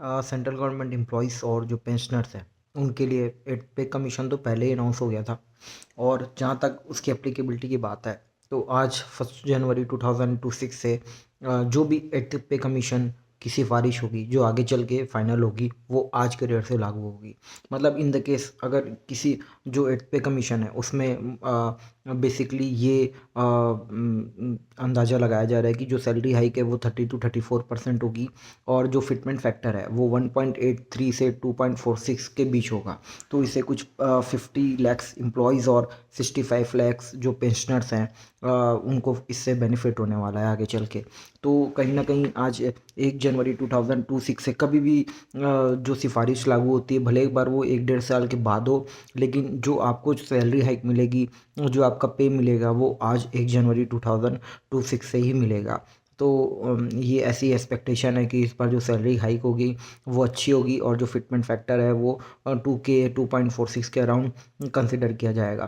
Central government employees और जो pensioners हैं उनके लिए एट पे कमीशन तो पहले ही अनाउंस हो गया था। और जहाँ तक उसकी एप्लीकेबिलिटी की बात है तो आज 1 जनवरी 2026 से जो भी एट पे कमीशन की सिफारिश होगी जो आगे चल के फाइनल होगी वो आज के डेट से लागू होगी। मतलब इन द केस अगर किसी जो एट पे कमीशन है उसमें बेसिकली ये अंदाज़ा लगाया जा रहा है कि जो सैलरी हाइक है वो 30 to 34% होगी और जो फिटमेंट फैक्टर है वो 1.83 से 2.46 के बीच होगा। तो इसे कुछ 50 लैक्स एम्प्लॉयज़ और 65 लैक्स जो पेंशनर्स हैं उनको इससे बेनिफिट होने वाला है आगे चल के। तो कहीं ना कहीं आज 1 जनवरी 2026 से कभी भी जो सिफारिश लागू होती है भले एक बार वो 1 डेढ़ साल के बाद हो, लेकिन जो आपको सैलरी हाइक मिलेगी जो आपका पे मिलेगा वो आज 1 जनवरी 2026 से ही मिलेगा। तो ये ऐसी एक्सपेक्टेशन है कि इस बार जो सैलरी हाइक होगी वो अच्छी होगी और जो फिटमेंट फैक्टर है वो 2.46 के अराउंड कंसिडर किया जाएगा।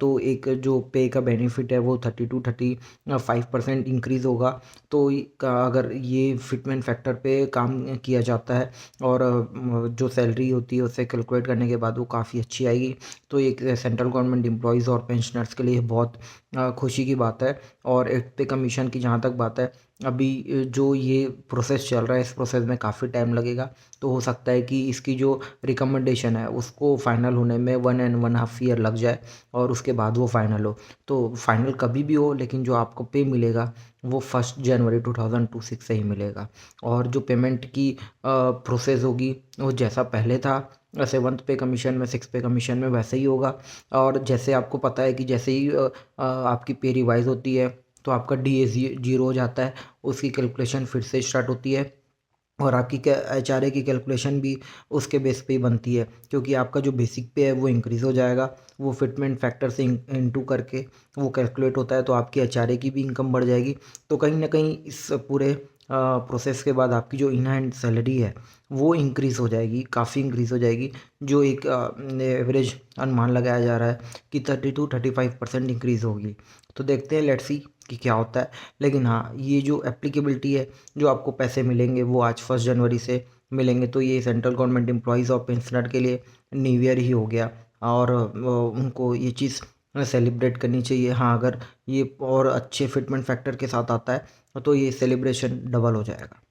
तो एक जो पे का बेनिफिट है वो 30 to 35% इंक्रीज़ होगा। तो अगर ये फिटमेंट फैक्टर पे काम किया जाता है और जो सैलरी होती है उसे कैलकुलेट करने के बाद वो काफ़ी अच्छी आएगी। तो एक सेंट्रल गवर्नमेंट एम्प्लॉयज़ और पेंशनर्स के लिए बहुत खुशी की बात है। और एक पे कमीशन की जहाँ तक बात है अभी जो ये प्रोसेस चल रहा है इस प्रोसेस में काफ़ी टाइम लगेगा। तो हो सकता है कि इसकी जो रिकमेंडेशन है उसको फाइनल होने में 1 and 1.5 ईयर लग जाए और उसके बाद वो फाइनल हो। तो फाइनल कभी भी हो लेकिन जो आपको पे मिलेगा वो 1 जनवरी 2026 से ही मिलेगा। और जो पेमेंट की प्रोसेस होगी वो जैसा पहले था 7th पे कमीशन में 6th पे कमीशन में वैसे ही होगा। और जैसे आपको पता है कि जैसे ही आपकी पे रिवाइज होती है तो आपका डी ए जीरो हो जाता है, उसकी कैलकुलेशन फिर से स्टार्ट होती है और आपकी क्या एचआरए की कैलकुलेशन भी उसके बेस पे ही बनती है क्योंकि आपका जो बेसिक पे है वो इंक्रीज़ हो जाएगा। वो फिटमेंट फैक्टर से इनटू करके वो कैलकुलेट होता है तो आपकी एचआरए की भी इनकम बढ़ जाएगी। तो कहीं ना कहीं इस पूरे प्रोसेस के बाद आपकी जो इन हैंड सैलरी है वो इंक्रीज़ हो जाएगी, काफ़ी इंक्रीज़ हो जाएगी। जो एक एवरेज अनुमान लगाया जा रहा है कि 30 to 35% इंक्रीज़ होगी। तो देखते हैं, लेट्स सी कि क्या होता है। लेकिन हाँ, ये जो एप्लीकेबिलिटी है जो आपको पैसे मिलेंगे वो आज 1 जनवरी से मिलेंगे। तो ये सेंट्रल गवर्नमेंट एम्प्लॉयज़ और पेंशनर के लिए न्यू ईयर ही हो गया और उनको ये चीज़ सेलिब्रेट करनी चाहिए। हाँ, अगर ये और अच्छे फिटमेंट फैक्टर के साथ आता है तो ये सेलिब्रेशन डबल हो जाएगा।